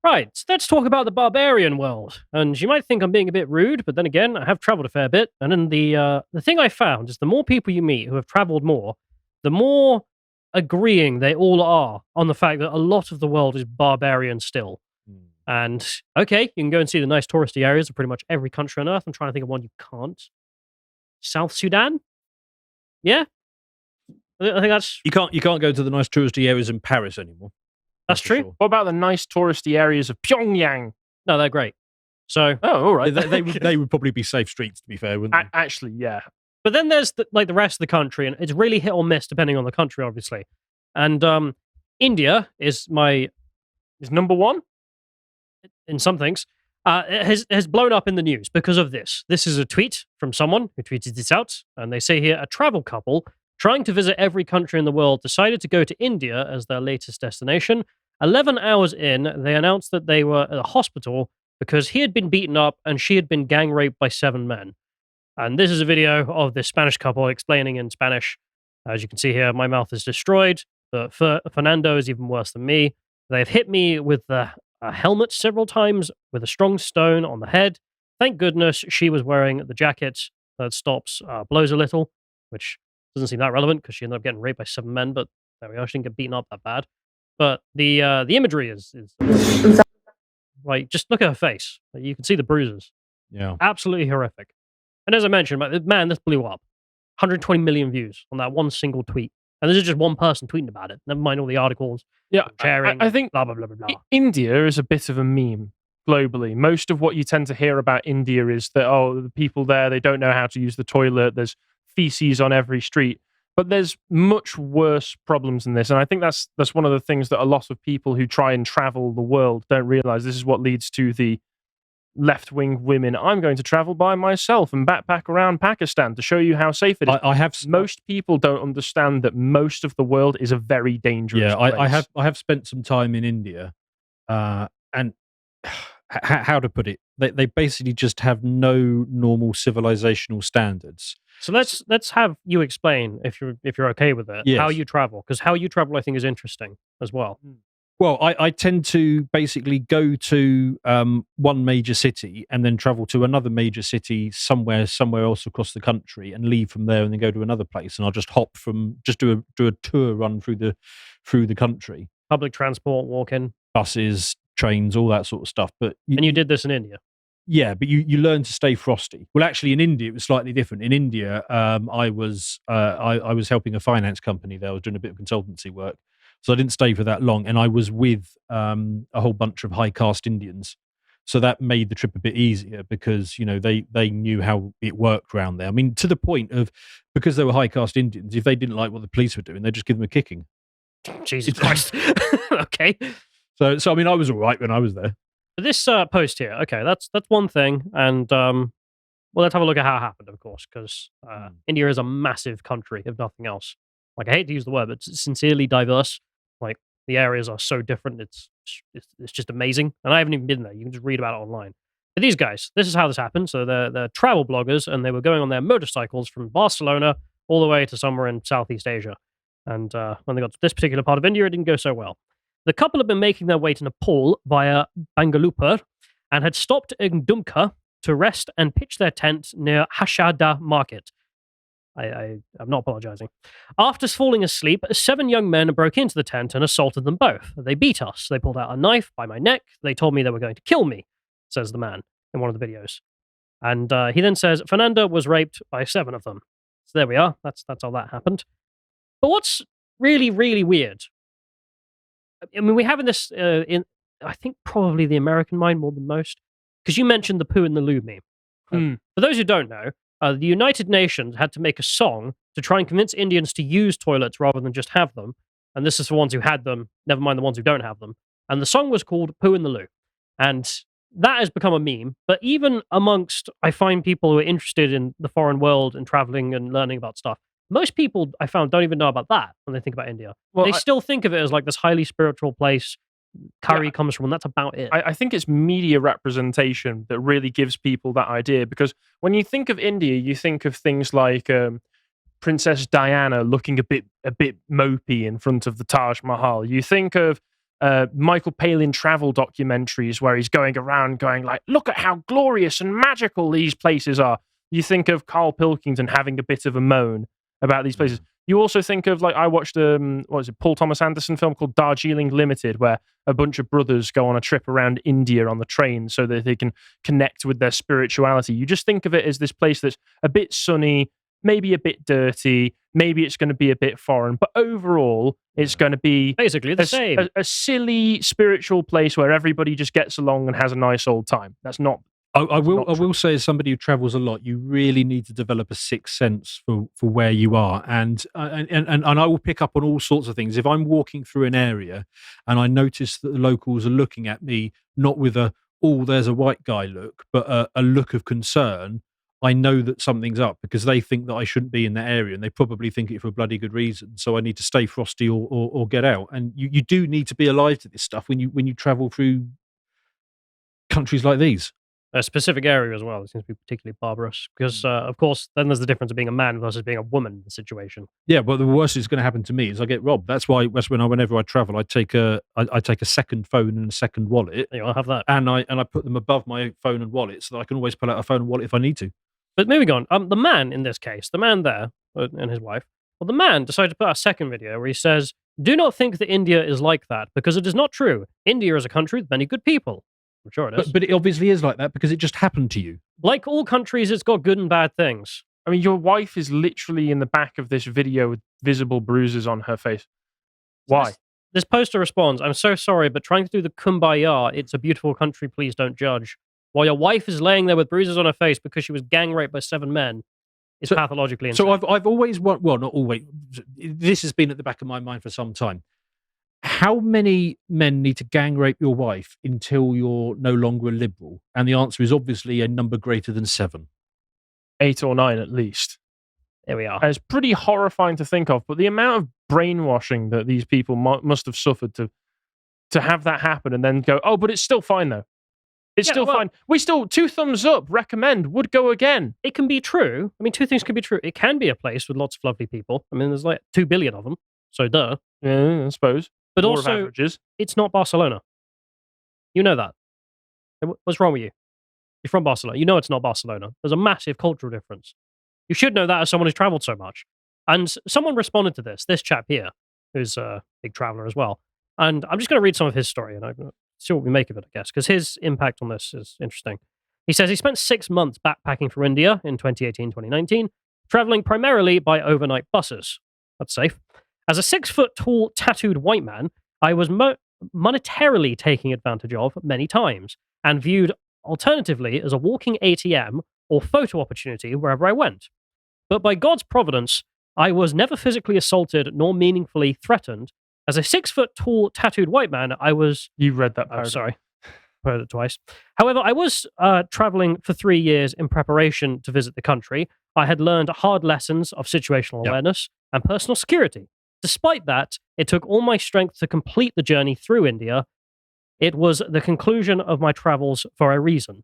Right, so let's talk about the Barbarian World. And you might think I'm being a bit rude, but then again, I have traveled a fair bit. And then the thing I found is the more people you meet who have traveled more, the more agreeing they all are on the fact that a lot of the world is barbarian still. Mm. And okay, you can go and see the nice touristy areas of pretty much every country on Earth. I'm trying to think of one you can't. South Sudan? Yeah, I think that's You can't go to the nice touristy areas in Paris anymore. that's for true. sure. What about the nice touristy areas of Pyongyang? No, they're great. So, Oh, all right. They would probably be safe streets, to be fair, wouldn't they? Actually, yeah. but then there's the rest of the country, and it's really hit or miss depending on the country, obviously. And India is Is number one? in some things, has blown up in the news because of this. This is a tweet from someone who tweeted this out, and they say here, a travel couple trying to visit every country in the world decided to go to India as their latest destination. 11 hours in, they announced that they were at a hospital because he had been beaten up and she had been gang raped by 7 men. And this is a video of this Spanish couple explaining in Spanish. As you can see here, my mouth is destroyed, but Fernando is even worse than me. They've hit me with a helmet several times with a strong stone on the head. Thank goodness she was wearing the jacket that stops blows a little, which doesn't seem that relevant because she ended up getting raped by 7 men, but there we are. She didn't get beaten up that bad. But the imagery is like, just look at her face. Like, you can see the bruises. Yeah. Absolutely horrific. And as I mentioned, man, this blew up. 120 million views on that one single tweet. And this is just one person tweeting about it. Never mind all the articles, Yeah, sharing, I think blah, blah, blah, blah, blah. India is a bit of a meme globally. Most of what you tend to hear about India is that, oh, the people there, they don't know how to use the toilet. There's feces on every street. But there's much worse problems than this. And I think that's one of the things that a lot of people who try and travel the world don't realize. This is what leads to the left-wing women. I'm going to travel by myself and backpack around Pakistan to show you how safe it is. I have Most people don't understand that most of the world is a very dangerous place. I have spent some time in India, and how to put it, they basically just have no normal civilizational standards. So let's have you explain, if you're okay with it, how Yes. you travel. Because how you travel, I think, is interesting as well. Well, I tend to basically go to one major city and then travel to another major city somewhere else across the country and leave from there and then go to another place. And I'll just do a tour run through the country. Public transport, walking. Buses, trains, all that sort of stuff. But And you did this in India. yeah, but you learn to stay frosty. Well, actually, in India it was slightly different. In India, I was helping a finance company there. I was doing a bit of consultancy work, so I didn't stay for that long. And I was with a whole bunch of high caste Indians, so that made the trip a bit easier because they knew how it worked around there. I mean, to the point of, because they were high caste Indians, if they didn't like what the police were doing, they'd just give them a kicking. Jesus Christ. Okay. So I mean, I was all right when I was there. But this post here, okay, that's one thing. And well, let's have a look at how it happened, of course, because India is a massive country, if nothing else. Like, I hate to use the word, but it's sincerely diverse. Like, the areas are so different. It's just amazing. And I haven't even been there. You can just read about it online. But these guys, this is how this happened. So they're travel bloggers, and they were going on their motorcycles from Barcelona all the way to somewhere in Southeast Asia. And when they got to this particular part of India, it didn't go so well. The couple had been making their way to Nepal via Bangalore and had stopped in Dumka to rest and pitch their tent near Hashada Market. I'm not apologizing. After falling asleep, 7 young men broke into the tent and assaulted them both. They beat us. They pulled out a knife by my neck. They told me they were going to kill me, says the man in one of the videos. And he then says, Fernanda was raped by 7 of them. So there we are. That's how that happened. But what's really, really weird, I mean, we have in this, I think probably the American mind more than most, because you mentioned the poo in the loo meme. For those who don't know, the United Nations had to make a song to try and convince Indians to use toilets rather than just have them. And this is for ones who had them, never mind the ones who don't have them. And the song was called Poo in the Loo. And that has become a meme. But even amongst, I find people who are interested in the foreign world and traveling and learning about stuff, most people I found don't even know about that when they think about India. Well, they still think of it as like this highly spiritual place. Curry comes from, and that's about it. I think it's media representation that really gives people that idea, because when you think of India, you think of things like Princess Diana looking a bit mopey in front of the Taj Mahal. You think of Michael Palin travel documentaries where he's going around going like, look at how glorious and magical these places are. You think of Carl Pilkington having a bit of a moan about these places. You also think of, like, I watched Paul Thomas Anderson film called Darjeeling Limited, where a bunch of brothers go on a trip around India on the train so that they can connect with their spirituality. You just think of it as this place that's a bit sunny, maybe a bit dirty, maybe it's going to be a bit foreign, but overall it's going to be basically the same. A silly spiritual place where everybody just gets along and has a nice old time. That's not. I will say, as somebody who travels a lot, you really need to develop a sixth sense for where you are, and I will pick up on all sorts of things. If I'm walking through an area and I notice that the locals are looking at me not with a "oh, there's a white guy" look, but a look of concern, I know that something's up, because they think that I shouldn't be in that area, and they probably think it for a bloody good reason. So I need to stay frosty or get out. And you do need to be alive to this stuff when you travel through countries like these. A specific area as well. It seems to be particularly barbarous because, of course, then there's the difference of being a man versus being a woman in the situation. Yeah, but the worst is going to happen to me is I get robbed. That's whenever I travel, I take a second phone and a second wallet. Yeah, I'll have that, and I put them above my phone and wallet so that I can always pull out a phone and wallet if I need to. But moving on, the man in this case, the man there and his wife. Well, the man decided to put out a second video where he says, "Do not think that India is like that, because it is not true. India is a country with many good people." I'm sure it is. But it obviously is like that because it just happened to you. Like all countries, it's got good and bad things. I mean, your wife is literally in the back of this video with visible bruises on her face. Why? This poster responds, "I'm so sorry, but trying to do the kumbaya, it's a beautiful country, please don't judge." While your wife is laying there with bruises on her face because she was gang raped by 7 men, it's pathologically insane. So I've always not always. This has been at the back of my mind for some time. How many men need to gang rape your wife until you're no longer a liberal? And the answer is obviously a number greater than 7. 8 or 9 at least. There we are. And it's pretty horrifying to think of, but the amount of brainwashing that these people must have suffered to have that happen and then go, oh, but it's still fine though. It's still fine. We still, 2 thumbs up, recommend, would go again. It can be true. I mean, 2 things can be true. It can be a place with lots of lovely people. I mean, there's like 2 billion of them. So duh. Yeah, I suppose. But More also, of averages. It's not Barcelona. You know that. What's wrong with you? You're from Barcelona. You know it's not Barcelona. There's a massive cultural difference. You should know that as someone who's traveled so much. And someone responded to this chap here, who's a big traveler as well. And I'm just going to read some of his story and see what we make of it, I guess, because his impact on this is interesting. He says he spent 6 months backpacking through India in 2018, 2019, traveling primarily by overnight buses. That's safe. As a 6-foot-tall, tattooed white man, I was monetarily taken advantage of many times and viewed alternatively as a walking ATM or photo opportunity wherever I went. But by God's providence, I was never physically assaulted nor meaningfully threatened. As a 6-foot-tall, tattooed white man, I was... You read that paragraph. Oh, sorry. Heard it twice. However, I was traveling for 3 years in preparation to visit the country. I had learned hard lessons of situational awareness and personal security. Despite that, it took all my strength to complete the journey through India. It was the conclusion of my travels for a reason.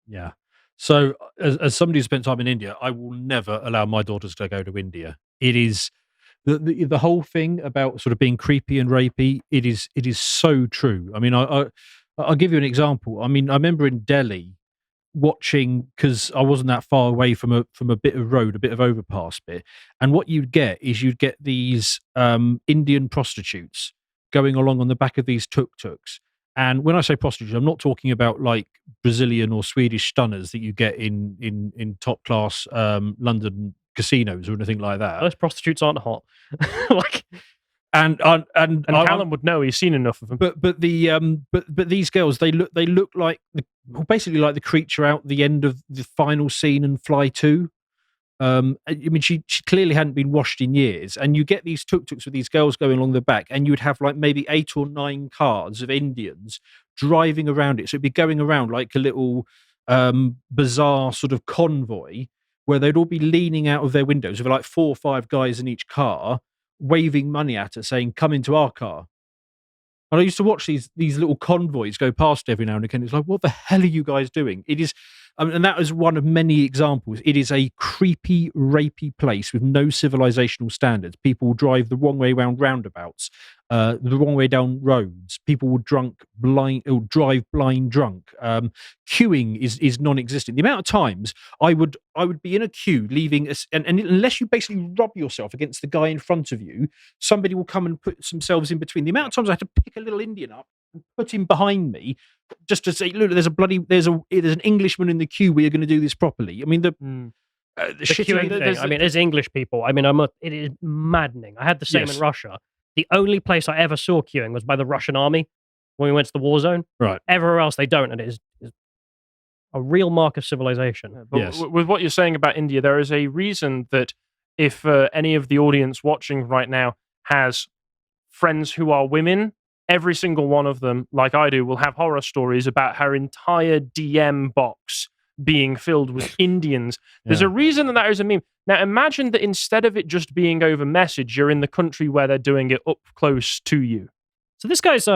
Yeah. So, as somebody who spent time in India, I will never allow my daughters to go to India. It is the whole thing about sort of being creepy and rapey. It is so true. I mean, I'll give you an example. I mean, I remember in Delhi watching, because I wasn't that far away from a bit of road, a bit of overpass bit, and what you'd get these Indian prostitutes going along on the back of these tuk-tuks. And when I say prostitutes, I'm not talking about like Brazilian or Swedish stunners that you get in top class London casinos or anything like that. Those prostitutes aren't hot. And Callum would know. He's seen enough of them. But these girls, they look like basically like the creature out the end of the final scene in Fly 2. I mean, she clearly hadn't been washed in years, and you get these tuk-tuks with these girls going along the back, and you would have like maybe 8 or 9 cars of Indians driving around it. So it'd be going around like a little bizarre sort of convoy where they'd all be leaning out of their windows with like 4 or 5 guys in each car, waving money at her, saying, "Come into our car." And I used to watch these little convoys go past every now and again. It's like, what the hell are you guys doing? It is And that is one of many examples. It is a creepy, rapey place with no civilizational standards. People drive the wrong way around roundabouts, the wrong way down roads. People will drive blind drunk. Queuing is non-existent. The amount of times I would be in a queue leaving, and unless you basically rub yourself against the guy in front of you, somebody will come and put themselves in between. The amount of times I had to pick a little Indian up and put him behind me just to say, look, there's an Englishman in the queue. We are going to do this properly. I mean, the queuing thing. I mean, as English people, I mean, it is maddening. I had the same in Russia. The only place I ever saw queuing was by the Russian army when we went to the war zone. Right. Everywhere else they don't, and it is a real mark of civilization. Yeah, but with what you're saying about India, there is a reason that if any of the audience watching right now has friends who are women, every single one of them, like I do, will have horror stories about her entire DM box being filled with Indians. There's a reason that is a meme. Now, imagine that instead of it just being over message, you're in the country where they're doing it up close to you. So this guy's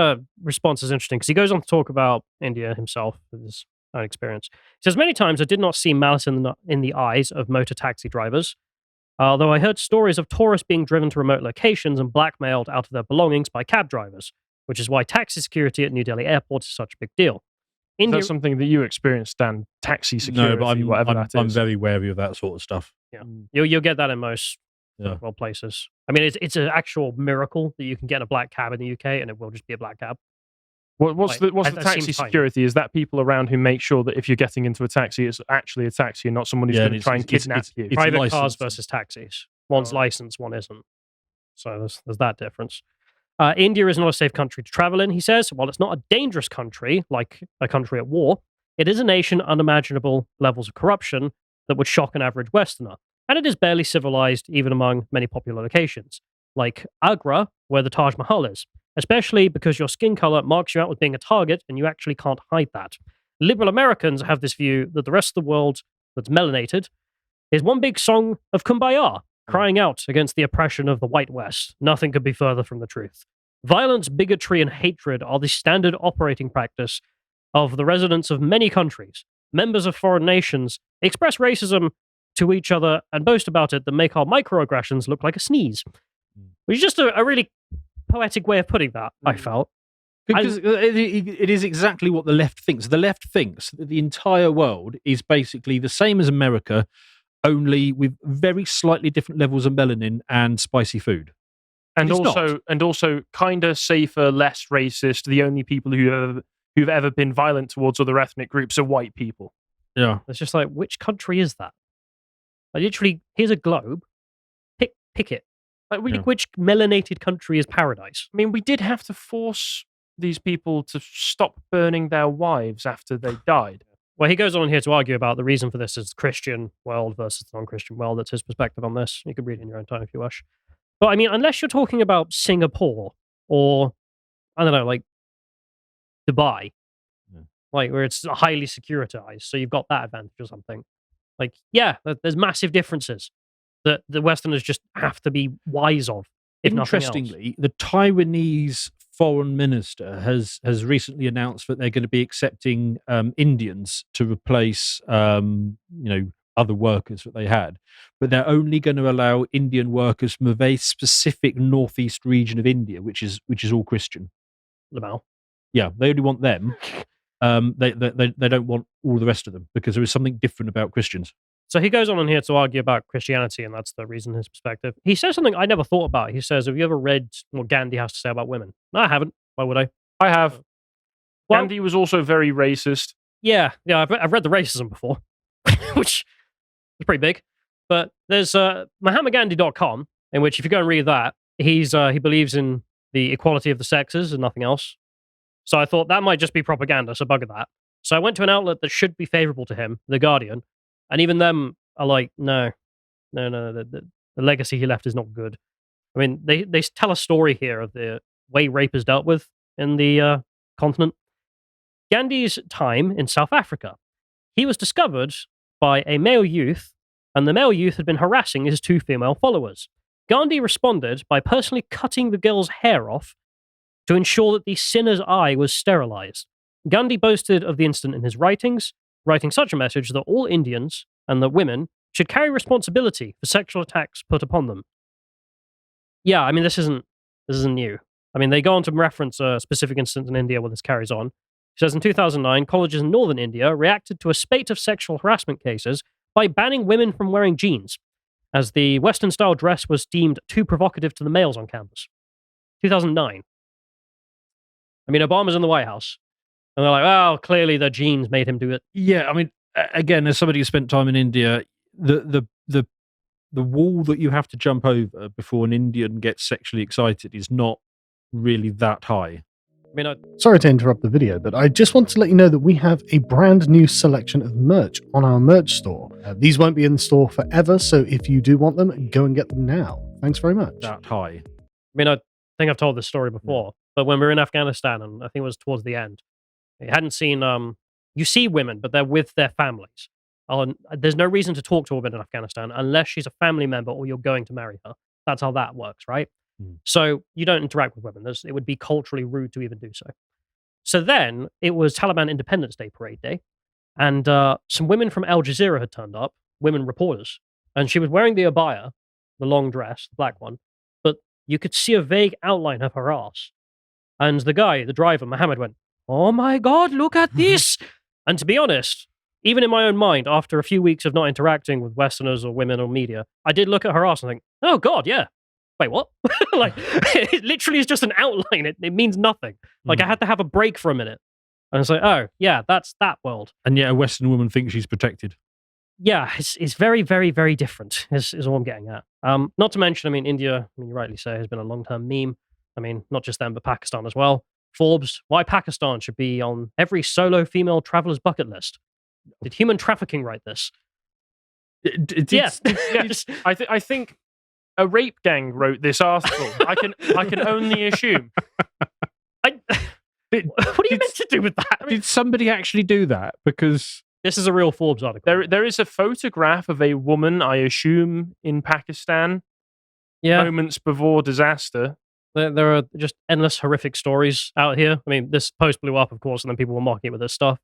response is interesting because he goes on to talk about India himself, his own experience. He says, many times I did not see malice in the eyes of motor taxi drivers, although I heard stories of tourists being driven to remote locations and blackmailed out of their belongings by cab drivers, which is why taxi security at New Delhi airport is such a big deal. Is that something that you experienced, Dan? Taxi security, no, but I'm very wary of that sort of stuff. Yeah, you'll get that in most places. I mean, it's an actual miracle that you can get in a black cab in the UK, and it will just be a black cab. What's the taxi security? Is that people around who make sure that if you're getting into a taxi, it's actually a taxi and not someone who's going to try and kidnap you? It's private cars versus taxis. One's licensed, one isn't. So there's that difference. India is not a safe country to travel in, he says. While it's not a dangerous country, like a country at war, it is a nation unimaginable levels of corruption that would shock an average Westerner. And it is barely civilized, even among many popular locations, like Agra, where the Taj Mahal is, especially because your skin color marks you out as being a target and you actually can't hide that. Liberal Americans have this view that the rest of the world that's melanated is one big song of Kumbaya, crying out against the oppression of the white West. Nothing could be further from the truth. Violence, bigotry, and hatred are the standard operating practice of the residents of many countries. Members of foreign nations express racism to each other and boast about it that make our microaggressions look like a sneeze. Which is just a really poetic way of putting that, I felt. Because it is exactly what the left thinks. The left thinks that the entire world is basically the same as America, only with very slightly different levels of melanin and spicy food. And also kind of safer, less racist. The only people who've ever been violent towards other ethnic groups are white people. Yeah. It's just like, which country is that? Like, literally, here's a globe. Pick it. Like, which melanated country is paradise? I mean, we did have to force these people to stop burning their wives after they died. Well, he goes on here to argue about the reason for this is Christian world versus non-Christian world. That's his perspective on this. You can read it in your own time if you wish. But I mean, unless you're talking about Singapore or, I don't know, like Dubai, like where it's highly securitized, so you've got that advantage or something. Like, yeah, there's massive differences that the Westerners just have to be wise of. Interestingly, the Taiwanese foreign minister has recently announced that they're going to be accepting Indians to replace, other workers that they had, but they're only going to allow Indian workers from a very specific northeast region of India, which is all Christian. Lamal. Yeah, they only want them. They don't want all the rest of them because there is something different about Christians. So he goes on here to argue about Christianity, and that's the reason, his perspective. He says something I never thought about. He says, have you ever read what Gandhi has to say about women? No, I haven't. Why would I? I have. Gandhi was also very racist. Yeah, I've read the racism before, which is pretty big. But there's MahatmaGandhi.com, in which if you go and read that, he believes in the equality of the sexes and nothing else. So I thought that might just be propaganda, so bugger that. So I went to an outlet that should be favorable to him, The Guardian, and even them are like, no, the legacy he left is not good. I mean, they tell a story here of the way rape is dealt with in the continent. Gandhi's time in South Africa. He was discovered by a male youth, and the male youth had been harassing his two female followers. Gandhi responded by personally cutting the girl's hair off to ensure that the sinner's eye was sterilized. Gandhi boasted of the incident in his writings, writing such a message that all Indians and that women should carry responsibility for sexual attacks put upon them. Yeah, I mean, this isn't new. I mean, they go on to reference a specific incident in India where this carries on. It says in 2009, colleges in northern India reacted to a spate of sexual harassment cases by banning women from wearing jeans, as the Western-style dress was deemed too provocative to the males on campus. 2009. I mean, Obama's in the White House, and they're like, "Oh, clearly the jeans made him do it." Yeah, I mean, again, as somebody who spent time in India, the wall that you have to jump over before an Indian gets sexually excited is not really that high. I mean, Sorry to interrupt the video, but I just want to let you know that we have a brand new selection of merch on our merch store. These won't be in the store forever, so if you do want them, go and get them now. Thanks very much. That high. I think I've told this story before, but when we were in Afghanistan, and I think it was towards the end, I hadn't seen, you see women, but they're with their families. There's no reason to talk to a woman in Afghanistan unless she's a family member or you're going to marry her. That's how that works, right? So you don't interact with women. It would be culturally rude to even do so. So then it was Taliban Independence Day parade day, and some women from Al Jazeera had turned up, women reporters, and she was wearing the abaya, the long dress, the black one, but you could see a vague outline of her ass. And the guy, the driver, Mohammed, went, "Oh my God, look at this!" And to be honest, even in my own mind, after a few weeks of not interacting with Westerners or women or media, I did look at her ass and think, "Oh God, yeah. Wait, what?" Like, it literally is just an outline. It means nothing. Like, I had to have a break for a minute. And it's like, oh, yeah, that's that world. And yet a Western woman thinks she's protected. Yeah, it's very, very, very different, is all I'm getting at. Not to mention, I mean, India, I mean, you rightly say, has been a long-term meme. I mean, not just them, but Pakistan as well. Forbes, why Pakistan should be on every solo female traveler's bucket list. Did human trafficking write this? Yes. I think a rape gang wrote this article. I can only assume. What are you meant to do with that? I mean, Did somebody actually do that? Because this is a real Forbes article. There is a photograph of a woman, I assume, in Pakistan. Yeah. Moments before disaster. There are just endless horrific stories out here. I mean, this post blew up, of course, and then people were mocking it with this stuff.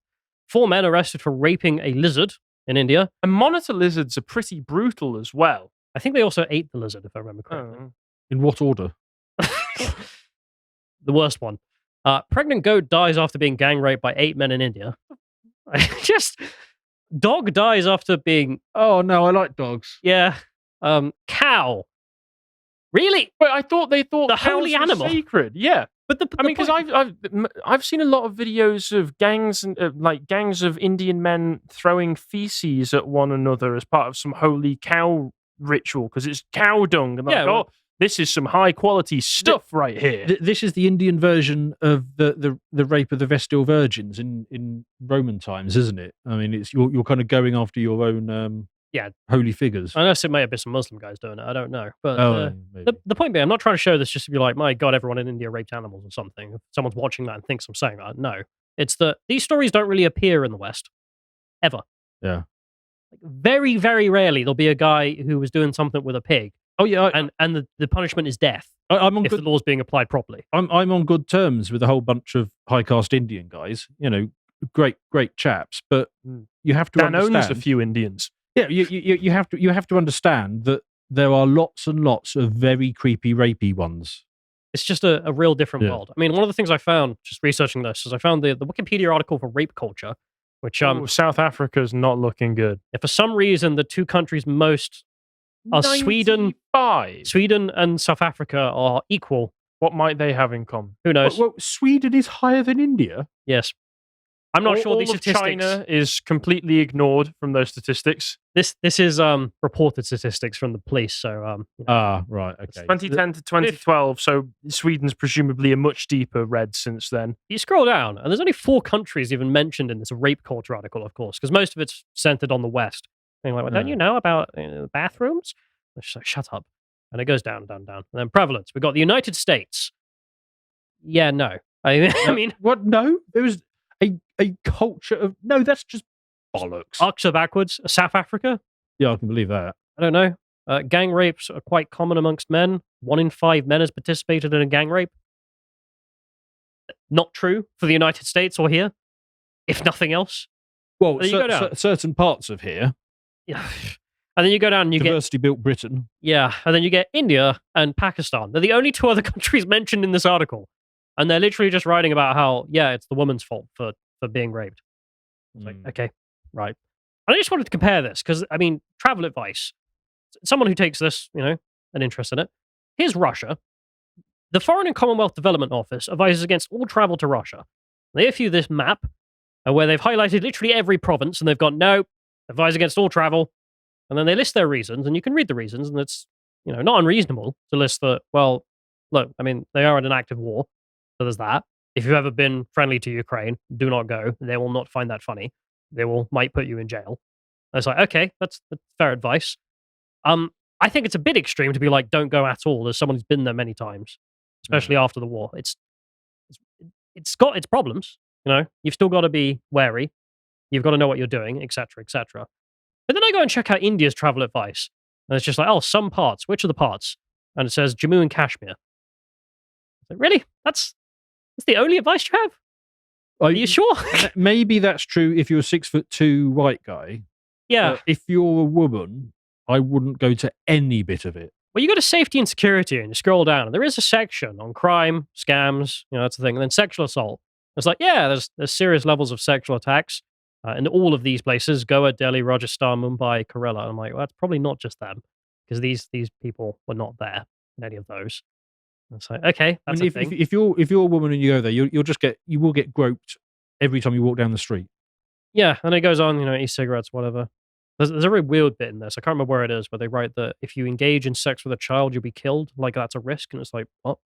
4 men arrested for raping a lizard in India. And monitor lizards are pretty brutal as well. I think they also ate the lizard, if I remember correctly. Oh. in what order? The worst one. Pregnant goat dies after being gang raped by 8 men in India. Dog dies after being... Oh, no, I like dogs. Yeah. Cow. Really? But I thought they thought the cows holy were animal. sacred. Yeah. But I mean, because I've seen a lot of videos of gangs and gangs of Indian men throwing feces at one another as part of some holy cow ritual because it's cow dung, and oh, this is some high quality stuff right here. This is the Indian version of the rape of the Vestal Virgins in Roman times, isn't it? I mean, it's you're kind of going after your own holy figures. Unless it may have been some Muslim guys doing it, I don't know. But maybe. the point being, I'm not trying to show this just to be like, my God, everyone in India raped animals or something. If someone's watching that and thinks I'm saying that, no. It's that these stories don't really appear in the West. Ever. Yeah. Like, very, very rarely there'll be a guy who was doing something with a pig. Oh yeah, and the punishment is death. I'm on if the law's being applied properly. I'm on good terms with a whole bunch of high caste Indian guys. You know, great chaps. But you have to Dan understand. owns a few Indians. Yeah, you have to understand that there are lots and lots of very creepy, rapey ones. It's just a real different world. I mean, one of the things I found just researching this is I found the Wikipedia article for rape culture, which South Africa's not looking good. If for some reason the two countries most are 95. Sweden and South Africa are equal. What might they have in common? Who knows? Well, Sweden is higher than India. Yes. I'm not sure all these of statistics. China is completely ignored from those statistics. This is reported statistics from the police. So right, okay. It's 2010 to 2012. So Sweden's presumably a much deeper red since then. You scroll down, and there's only 4 countries even mentioned in this rape culture article, of course, because most of it's centered on the West. And like, well, don't you know about bathrooms? It's like, shut up. And it goes down. And then prevalence. We've got the United States. Yeah, no. I mean, what? No, there was a culture of no. That's just bollocks. Arcs are backwards. South Africa. Yeah, I can believe that. I don't know. Gang rapes are quite common amongst men. 1 in 5 men has participated in a gang rape. Not true for the United States or here, if nothing else. Well, then you go down. certain parts of here, Yeah. And then you go down and you get diversity built Britain. Yeah, and then you get India and Pakistan. They're the only two other countries mentioned in this article. And they're literally just writing about how, yeah, it's the woman's fault for being raped. It's like, okay, right. And I just wanted to compare this because, I mean, travel advice. Someone who takes this, an interest in it. Here's Russia. The Foreign and Commonwealth Development Office advises against all travel to Russia. They issue this map where they've highlighted literally every province and they've gone, no, advise against all travel. And then they list their reasons, and you can read the reasons, and it's, not unreasonable to list that, well, look, I mean, they are in an active war, so there's that. If you've ever been friendly to Ukraine, do not go. They will not find that funny. They might put you in jail. And it's like, okay, that's fair advice. I think it's a bit extreme to be like, don't go at all, as someone who's been there many times, especially after the war. It's got its problems, You've still got to be wary. You've got to know what you're doing, etc., etc. But then I go and check out India's travel advice. And it's just like, oh, some parts. Which are the parts? And it says Jammu and Kashmir. Like, really? That's the only advice you have? Are you sure? Maybe that's true if you're a 6'2" white guy. Yeah. If you're a woman, I wouldn't go to any bit of it. Well, you go to safety and security and you scroll down, and there is a section on crime, scams, that's the thing. And then sexual assault. It's like, yeah, there's serious levels of sexual attacks. In all of these places, Goa, Delhi, Rajasthan, Mumbai, Kerala. And I'm like, well, that's probably not just them, because these people were not there in any of those. And so, okay, that's a thing. If you're a woman and you go there, you will get groped every time you walk down the street. Yeah, and it goes on, e-cigarettes, whatever. There's a very weird bit in this. I can't remember where it is, but they write that if you engage in sex with a child, you'll be killed. Like, that's a risk. And it's like, what?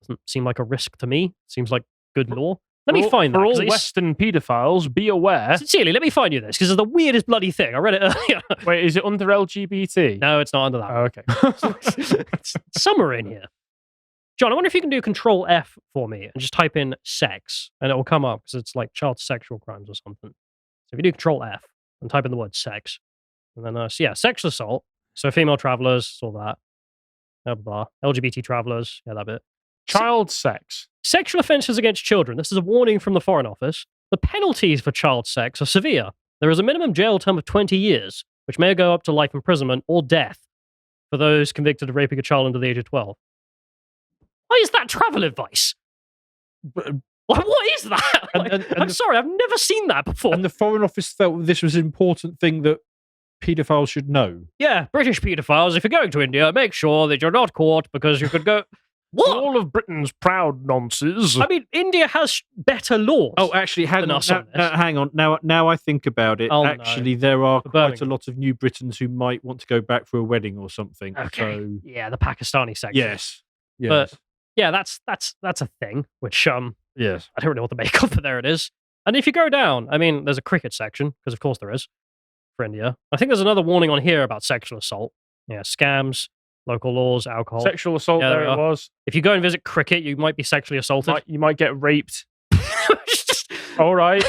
Doesn't seem like a risk to me. Seems like good law. Let me find that. For all Western paedophiles, be aware. Sincerely, let me find you this, because it's the weirdest bloody thing. I read it earlier. Wait, is it under LGBT? No, it's not under that. Oh, okay. Somewhere in here. John, I wonder if you can do Control F for me and just type in sex, and it will come up, because it's like child sexual crimes or something. So if you do Control F and type in the word sex, and then, sexual assault. So female travelers, all that. Blah, blah, blah. LGBT travelers, that bit. Child sex. Sexual offences against children. This is a warning from the Foreign Office. The penalties for child sex are severe. There is a minimum jail term of 20 years, which may go up to life imprisonment or death for those convicted of raping a child under the age of 12. Why is that travel advice? What is that? I'm sorry, I've never seen that before. And the Foreign Office felt this was an important thing that paedophiles should know. Yeah, British paedophiles, if you're going to India, make sure that you're not caught, because you could go... What? All of Britain's proud nonces. I mean, India has better laws. Oh, actually, hang on. Now I think about it. Actually, there are quite a lot of New Britons who might want to go back for a wedding or something. Okay. So... Yeah, the Pakistani section. Yes. But yeah, that's a thing, which yes, I don't know what to make of, but there it is. And if you go down, I mean, there's a cricket section, because of course there is, for India. I think there's another warning on here about sexual assault. Yeah, scams, local laws, alcohol. Sexual assault, there it was. If you go and visit cricket, you might be sexually assaulted. You might get raped. All right.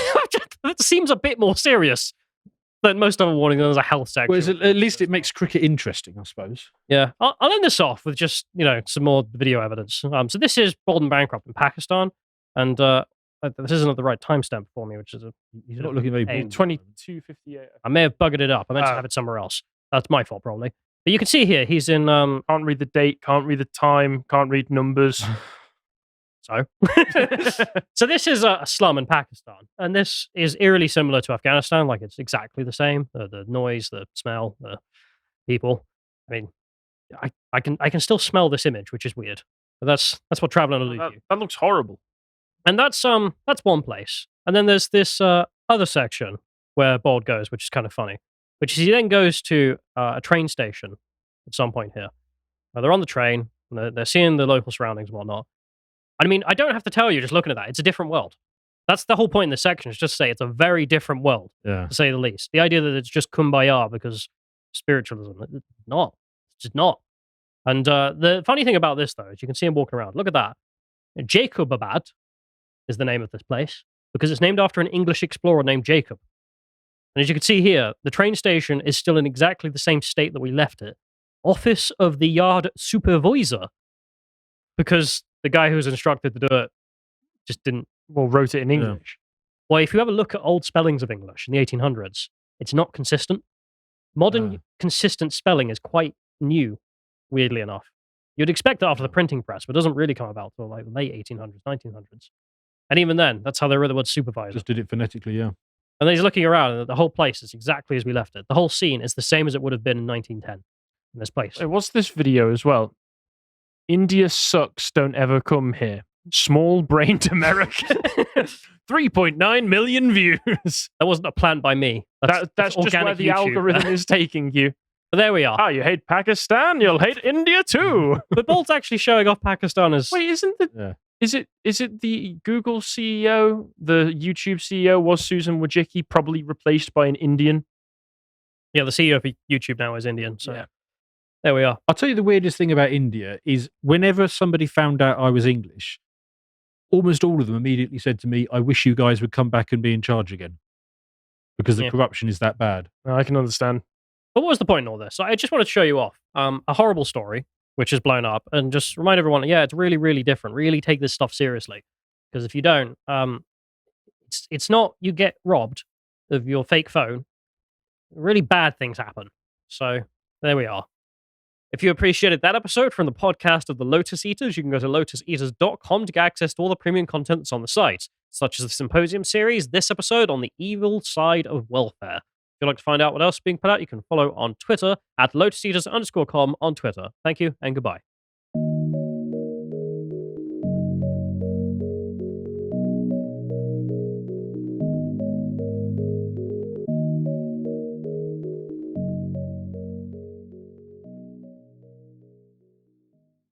That seems a bit more serious than most other warnings. There's a health section. Well, at least it makes cricket interesting, I suppose. Yeah. I'll end this off with just, some more video evidence. So this is Bald and Bancroft in Pakistan. And this isn't at the right timestamp for me, which is he's not looking very bold. 22:58. I may have buggered it up. I meant to have it somewhere else. That's my fault, probably. But you can see here, he's in... Can't read the date, can't read the time, can't read numbers. So this is a slum in Pakistan. And this is eerily similar to Afghanistan. Like, it's exactly the same. The noise, the smell, the people. I mean, I can still smell this image, which is weird. But that's what traveling will do to you. That looks horrible. And that's one place. And then there's this other section where Bald goes, which is kind of funny. Which is he then goes to a train station at some point here. They're on the train, and they're seeing the local surroundings and whatnot. I mean, I don't have to tell you, just looking at that, it's a different world. That's the whole point in this section, is just say it's a very different world, to say the least. The idea that it's just kumbaya because spiritualism, it's not. It's just not. And the funny thing about this, though, is you can see him walking around. Look at that. Jacobabad is the name of this place, because it's named after an English explorer named Jacob. And as you can see here, the train station is still in exactly the same state that we left it. Office of the Yard Supervisor. Because the guy who was instructed to do it just didn't... Well, wrote it in English. Well, if you have a look at old spellings of English in the 1800s, it's not consistent. Modern consistent spelling is quite new, weirdly enough. You'd expect it after the printing press, but it doesn't really come about till like the late 1800s, 1900s. And even then, that's how they wrote the word supervisor. Just did it phonetically, yeah. And then he's looking around, and the whole place is exactly as we left it. The whole scene is the same as it would have been in 1910 in this place. Hey, what's this video as well? India sucks, don't ever come here. Small-brained American. 3.9 million views. That wasn't a plan by me. That's just where organic the YouTube. algorithm is taking you. But there we are. Oh, you hate Pakistan? You'll hate India too. But Bolt's actually showing off Pakistan as... Wait, isn't the... Yeah. Is it the Google CEO, the YouTube CEO was Susan Wojcicki, probably replaced by an Indian? Yeah, the CEO of YouTube now is Indian, so Yeah. there we are. I'll tell you the weirdest thing about India is whenever somebody found out I was English, almost all of them immediately said to me, I wish you guys would come back and be in charge again. Because the corruption is that bad. I can understand. But what was the point in all this? So I just wanted to show you off a horrible story, which is blown up, and just remind everyone, yeah, it's really, really different. Really take this stuff seriously. Because if you don't, it's not you get robbed of your fake phone. Really bad things happen. So there we are. If you appreciated that episode from the podcast of the Lotus Eaters, you can go to lotuseaters.com to get access to all the premium content that's on the site, such as the Symposium series, this episode on the evil side of welfare. If you'd like to find out what else is being put out, you can follow on Twitter at lotuseaters_com on Twitter. Thank you and goodbye.